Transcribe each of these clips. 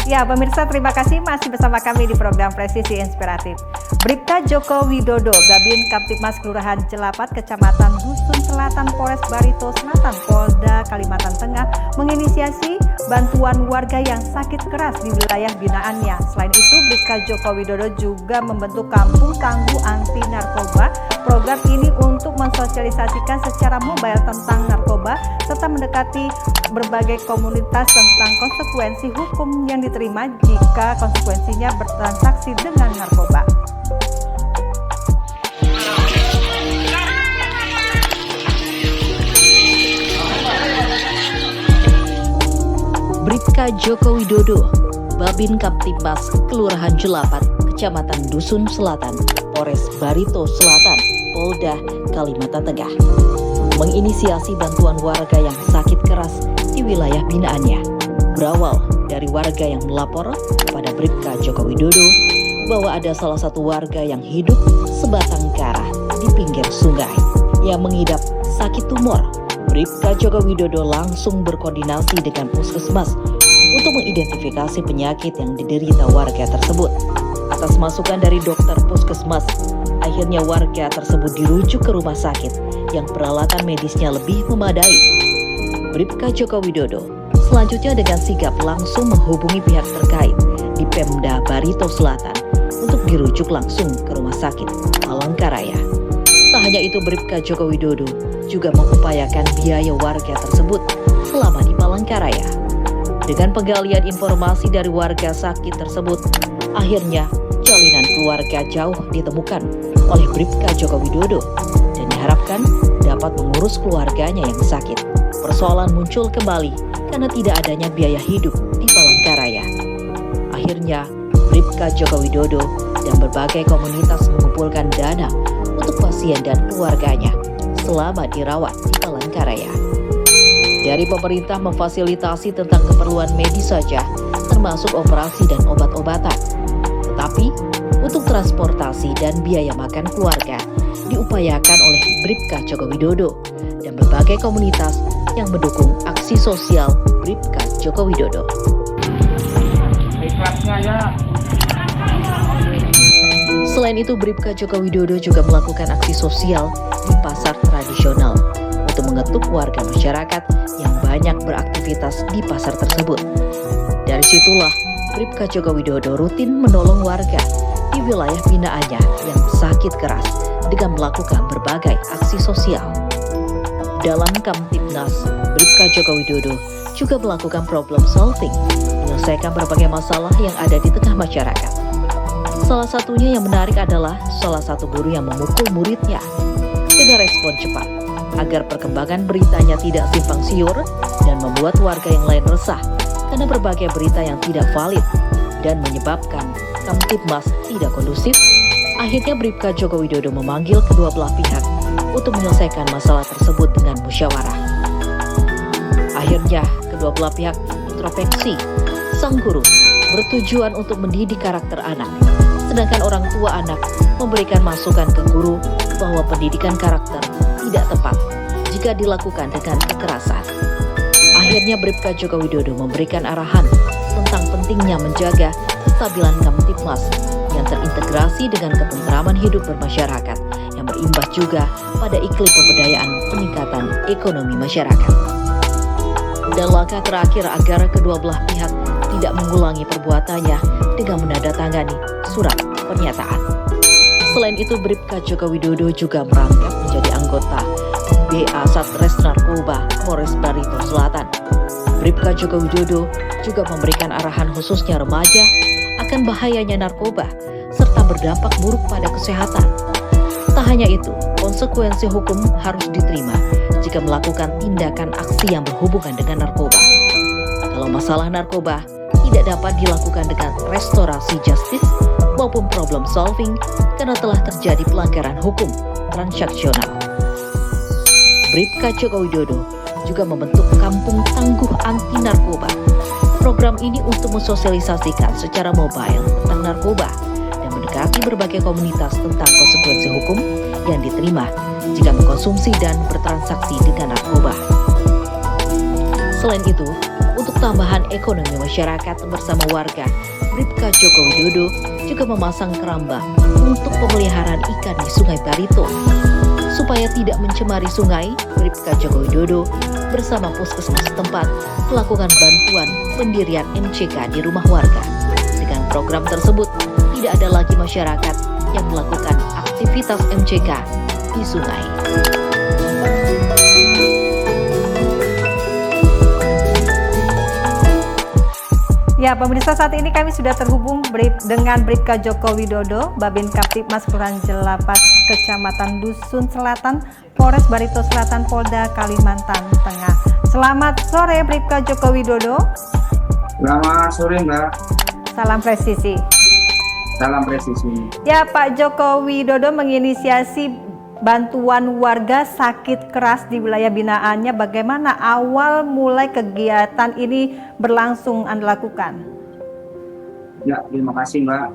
Ya, pemirsa, terima kasih masih bersama kami di program Presisi Inspiratif. Bribka Joko Widodo, Babin Kamtibmas Kelurahan Jelapat, Kecamatan Dusun Selatan, Polres Barito Selatan, Polda Kalimantan Tengah, menginisiasi bantuan warga yang sakit keras di wilayah binaannya. Selain itu, Bribka Joko Widodo juga membentuk Kampung Tangguh Anti Narkoba. Program ini untuk mensosialisasikan secara mobile tentang narkoba, serta mendekati berbagai komunitas tentang konsekuensi hukum yang diterima jika konsekuensinya bertransaksi dengan narkoba. Bribka Joko Widodo, Babin Kamtibmas Kelurahan Jelapat, Kecamatan Dusun Selatan, Polres Barito Selatan, Polda Kalimantan Tengah, menginisiasi bantuan warga yang sakit keras di wilayah binaannya. Berawal dari warga yang melapor kepada Bribka Joko Widodo bahwa ada salah satu warga yang hidup sebatang kara di pinggir sungai yang mengidap sakit tumor. Bribka Joko Widodo langsung berkoordinasi dengan puskesmas untuk mengidentifikasi penyakit yang diderita warga tersebut. Atas masukan dari dokter puskesmas, akhirnya warga tersebut dirujuk ke rumah sakit yang peralatan medisnya lebih memadai. Bribka Joko Widodo selanjutnya dengan sigap langsung menghubungi pihak terkait di Pemda Barito Selatan untuk dirujuk langsung ke rumah sakit Palangkaraya. Tak hanya itu, Bribka Joko Widodo juga mengupayakan biaya warga tersebut selama di Palangkaraya. Dengan penggalian informasi dari warga sakit tersebut, akhirnya jalinan keluarga jauh ditemukan oleh Bribka Joko Widodo dan diharapkan dapat mengurus keluarganya yang sakit. Persoalan muncul kembali karena tidak adanya biaya hidup di Palangkaraya. Akhirnya, Bribka Joko Widodo dan berbagai komunitas mengumpulkan dana untuk pasien dan keluarganya selama dirawat di Palangkaraya. Dari pemerintah memfasilitasi tentang keperluan medis saja, termasuk operasi dan obat-obatan. Tetapi, untuk transportasi dan biaya makan keluarga diupayakan oleh Bribka Joko Widodo dan berbagai komunitas yang mendukung aksi sosial Bribka Joko Widodo. Selain itu, Bribka Joko Widodo juga melakukan aksi sosial di pasar tradisional untuk mengetuk warga masyarakat yang banyak beraktivitas di pasar tersebut. Dari situlah, Bribka Joko Widodo rutin menolong warga di wilayah binaannya yang sakit keras dengan melakukan berbagai aksi sosial. Dalam Kamtibnas, Bribka Joko Widodo juga melakukan problem solving, menyelesaikan berbagai masalah yang ada di tengah masyarakat. Salah satunya yang menarik adalah salah satu guru yang memukul muridnya dengan respon cepat agar perkembangan beritanya tidak simpang siur dan membuat warga yang lain resah karena berbagai berita yang tidak valid dan menyebabkan Kamtibmas tidak kondusif. Akhirnya Bribka Joko Widodo memanggil kedua belah pihak untuk menyelesaikan masalah tersebut dengan musyawarah. Akhirnya kedua belah pihak introspeksi. Sang guru bertujuan untuk mendidik karakter anak, sedangkan orang tua anak memberikan masukan ke guru bahwa pendidikan karakter tidak tepat jika dilakukan dengan kekerasan. Akhirnya Bribka Joko Widodo memberikan arahan tentang pentingnya menjaga kestabilan Kamtibmas yang terintegrasi dengan ketentraman hidup bermasyarakat yang berimbas juga pada iklim pemberdayaan peningkatan ekonomi masyarakat. Dan langkah terakhir agar kedua belah pihak tidak mengulangi perbuatannya dengan menandatangani surat pernyataan. Selain itu, Bribka Joko Widodo juga merangkap menjadi anggota BA Satres Narkoba Polres Barito Selatan. Bribka Joko Widodo juga memberikan arahan khususnya remaja akan bahayanya narkoba serta berdampak buruk pada kesehatan. Tak hanya itu, konsekuensi hukum harus diterima jika melakukan tindakan aksi yang berhubungan dengan narkoba. Kalau masalah narkoba tidak dapat dilakukan dengan restorasi justice maupun problem solving karena telah terjadi pelanggaran hukum transaksional. Bribka Joko Widodo juga membentuk Kampung Tangguh Anti Narkoba. Program ini untuk mensosialisasikan secara mobile tentang narkoba dan mendekati berbagai komunitas tentang konsekuensi hukum yang diterima jika mengkonsumsi dan bertransaksi dengan narkoba. Selain itu, untuk tambahan ekonomi masyarakat bersama warga, Bribka Joko Widodo juga memasang keramba untuk pemeliharaan ikan di Sungai Barito. Supaya tidak mencemari sungai, Bribka Joko Widodo bersama puskesmas setempat melakukan bantuan pendirian MCK di rumah warga. Dengan program tersebut, tidak ada lagi masyarakat yang melakukan aktivitas MCK di sungai. Ya, pemirsa, saat ini kami sudah terhubung dengan Bribka Joko Widodo, Babin Kaptipmas Kelurahan Jelapat, Kecamatan Dusun Selatan, Polres Barito Selatan, Polda Kalimantan Tengah. Selamat sore, Bribka Joko Widodo. Selamat sore, Mbak. Salam presisi. Salam presisi. Ya, Pak Joko Widodo menginisiasi bantuan warga sakit keras di wilayah binaannya. Bagaimana awal mulai kegiatan ini berlangsung Anda lakukan? Ya, terima kasih, Mbak.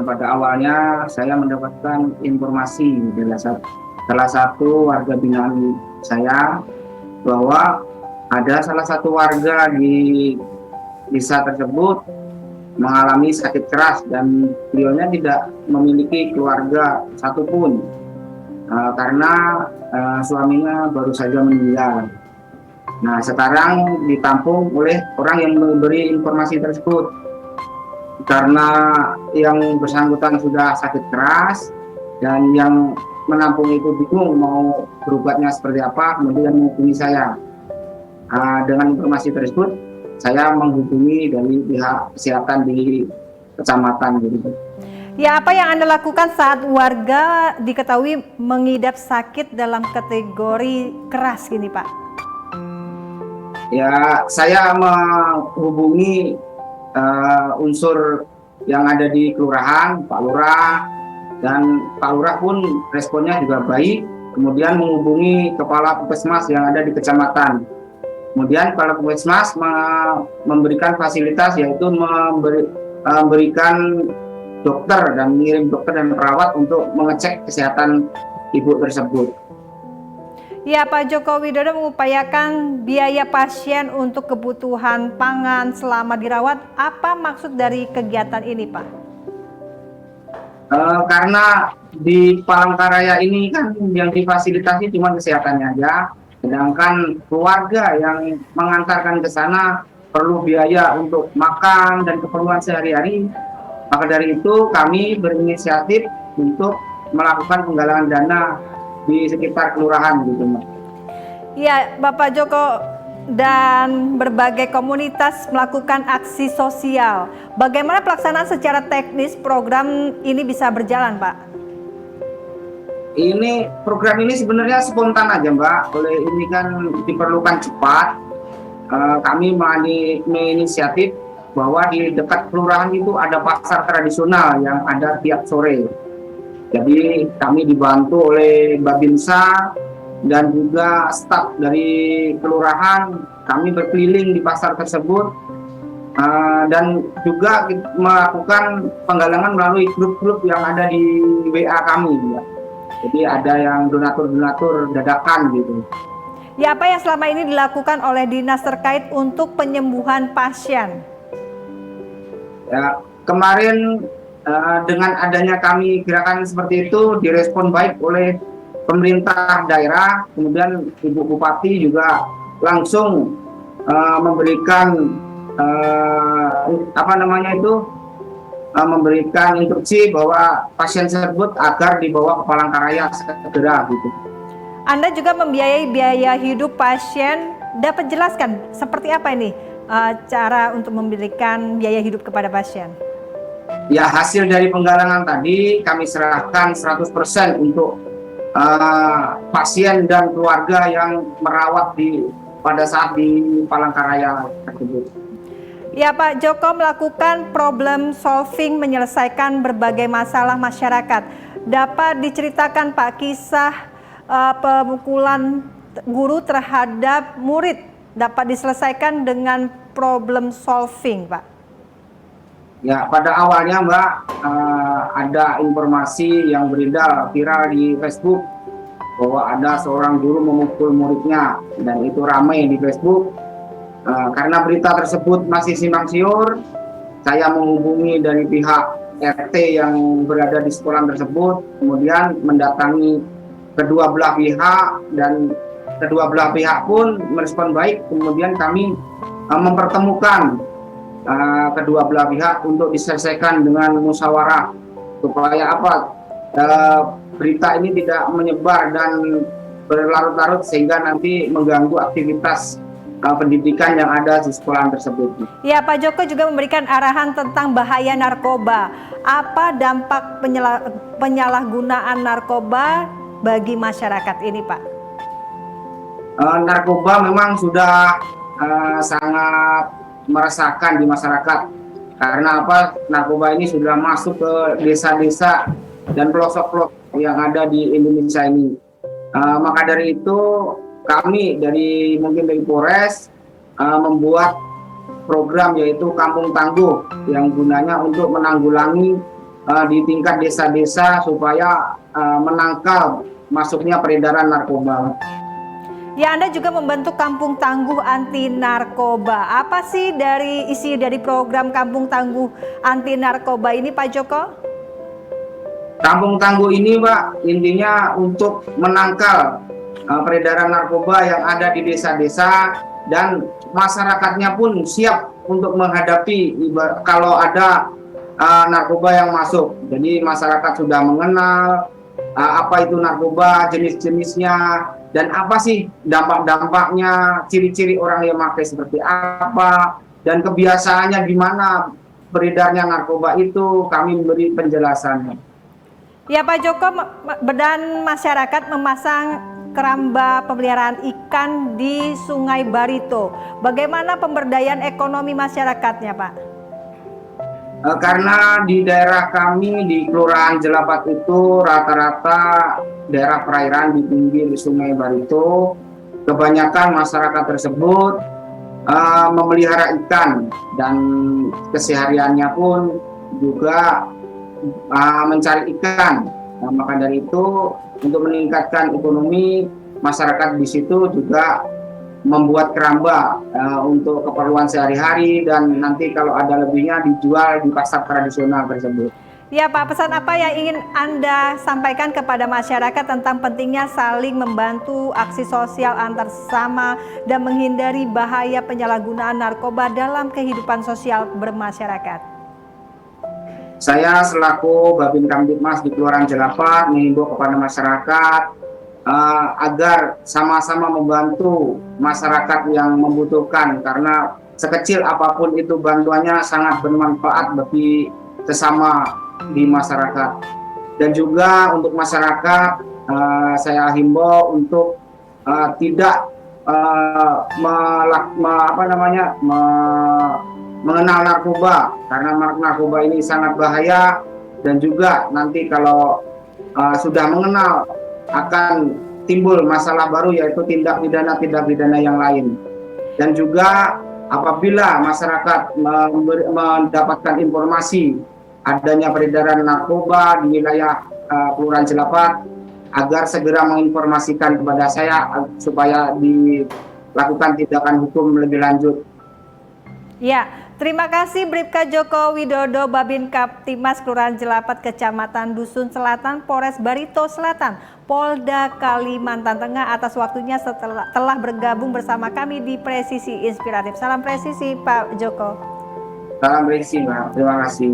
Pada awalnya saya mendapatkan informasi dari salah satu warga binaan saya bahwa ada salah satu warga di desa tersebut mengalami sakit keras dan beliaunya tidak memiliki keluarga satupun. Karena suaminya baru saja meninggal. Nah, sekarang ditampung oleh orang yang memberi informasi tersebut. Karena yang bersangkutan sudah sakit keras dan yang menampung itu bingung mau berobatnya seperti apa, kemudian menghubungi saya. Dengan informasi tersebut, saya menghubungi dari pihak kesehatan di kecamatan gitu. Ya, apa yang Anda lakukan saat warga diketahui mengidap sakit dalam kategori keras gini, Pak? Ya, saya menghubungi unsur yang ada di kelurahan, Pak Lurah, dan Pak Lurah pun responnya juga baik. Kemudian menghubungi kepala puskesmas yang ada di kecamatan. Kemudian kepala puskesmas memberikan fasilitas, yaitu memberikan dokter dan mengirim dokter dan perawat untuk mengecek kesehatan ibu tersebut. Ya, Pak Joko Widodo mengupayakan biaya pasien untuk kebutuhan pangan selama dirawat. Apa maksud dari kegiatan ini, Pak? Karena di Palangkaraya ini kan yang difasilitasi cuma kesehatannya aja, sedangkan keluarga yang mengantarkan ke sana perlu biaya untuk makan dan keperluan sehari-hari. Maka dari itu kami berinisiatif untuk melakukan penggalangan dana di sekitar kelurahan gitu, Mbak. Ya, Bapak Joko dan berbagai komunitas melakukan aksi sosial. Bagaimana pelaksanaan secara teknis program ini bisa berjalan, Pak? Program ini sebenarnya spontan aja, Mbak. Oleh ini kan diperlukan cepat. Kami menginisiatif bahwa di dekat kelurahan itu ada pasar tradisional yang ada tiap sore. Jadi kami dibantu oleh Babinsa dan juga staf dari kelurahan. Kami berkeliling di pasar tersebut dan juga melakukan penggalangan melalui grup-grup yang ada di WA kami. Ya. Jadi ada yang donatur-donatur dadakan gitu. Ya, apa yang selama ini dilakukan oleh dinas terkait untuk penyembuhan pasien? Ya, kemarin dengan adanya kami gerakan seperti itu direspon baik oleh pemerintah daerah, kemudian Ibu Bupati juga langsung memberikan memberikan instruksi bahwa pasien tersebut agar dibawa ke Palangkaraya segera gitu. Anda juga membiayai biaya hidup pasien. Dapat jelaskan seperti apa ini cara untuk memberikan biaya hidup kepada pasien? Ya, hasil dari penggalangan tadi kami serahkan 100% untuk pasien dan keluarga yang merawat pada saat di Palangkaraya tersebut. Ya, Pak Joko melakukan problem solving menyelesaikan berbagai masalah masyarakat. Dapat diceritakan, Pak, kisah pemukulan guru terhadap murid dapat diselesaikan dengan problem solving, Pak? Ya, pada awalnya, Mbak, ada informasi yang beredar viral di Facebook bahwa ada seorang guru memukul muridnya, dan itu ramai di Facebook. Karena berita tersebut masih simpang siur, saya menghubungi dari pihak RT yang berada di sekolah tersebut, kemudian mendatangi kedua belah pihak, dan kedua belah pihak pun merespon baik. Kemudian kami mempertemukan kedua belah pihak untuk diselesaikan dengan musyawarah, supaya berita ini tidak menyebar dan berlarut-larut sehingga nanti mengganggu aktivitas pendidikan yang ada di sekolah tersebut. Ya, Pak Joko juga memberikan arahan tentang bahaya narkoba. Apa dampak penyalahgunaan narkoba bagi masyarakat ini, Pak? Narkoba memang sudah sangat meresahkan di masyarakat. Karena narkoba ini sudah masuk ke desa-desa dan pelosok-pelosok yang ada di Indonesia ini. Maka dari itu kami dari Polres membuat program, yaitu Kampung Tangguh, yang gunanya untuk menanggulangi di tingkat desa-desa supaya menangkal masuknya peredaran narkoba. Ya, Anda juga membentuk Kampung Tangguh Anti Narkoba. Apa sih isi dari program Kampung Tangguh Anti Narkoba ini, Pak Joko? Kampung Tangguh ini, Pak, intinya untuk menangkal peredaran narkoba yang ada di desa-desa, dan masyarakatnya pun siap untuk menghadapi kalau ada narkoba yang masuk. Jadi masyarakat sudah mengenal apa itu narkoba, jenis-jenisnya, dan apa sih dampak-dampaknya, ciri-ciri orang yang pakai seperti apa, dan kebiasaannya gimana beredarnya narkoba itu, kami memberi penjelasannya. Ya, Pak Joko, dan masyarakat memasang keramba pemeliharaan ikan di Sungai Barito. Bagaimana pemberdayaan ekonomi masyarakatnya, Pak? Karena di daerah kami di Kelurahan Jelapat itu rata-rata daerah perairan di pinggir Sungai Barito, kebanyakan masyarakat tersebut memelihara ikan, dan kesehariannya pun juga mencari ikan. Maka dari itu, untuk meningkatkan ekonomi masyarakat di situ juga membuat keramba untuk keperluan sehari-hari, dan nanti kalau ada lebihnya dijual di pasar tradisional tersebut. Ya, Pak, pesan apa yang ingin Anda sampaikan kepada masyarakat tentang pentingnya saling membantu, aksi sosial antar sesama, dan menghindari bahaya penyalahgunaan narkoba dalam kehidupan sosial bermasyarakat? Saya selaku Babin Kamtibmas di Kelurahan Jelapat menghimbau kepada masyarakat agar sama-sama membantu masyarakat yang membutuhkan, karena sekecil apapun itu bantuannya sangat bermanfaat bagi sesama di masyarakat. Dan juga untuk masyarakat saya himbau untuk tidak mengenal narkoba, karena narkoba ini sangat bahaya, dan juga nanti kalau sudah mengenal akan timbul masalah baru, yaitu tindak pidana yang lain. Dan juga apabila masyarakat mendapatkan informasi adanya peredaran narkoba di wilayah Kelurahan Jelapat, agar segera menginformasikan kepada saya supaya dilakukan tindakan hukum lebih lanjut. Ya, terima kasih Bribka Joko Widodo, Babin Kamtibmas Kelurahan Jelapat, Kecamatan Dusun Selatan, Polres Barito Selatan, Polda Kalimantan Tengah, atas waktunya telah bergabung bersama kami di Presisi Inspiratif. Salam presisi, Pak Joko. Salam presisi, Mbak. Terima kasih.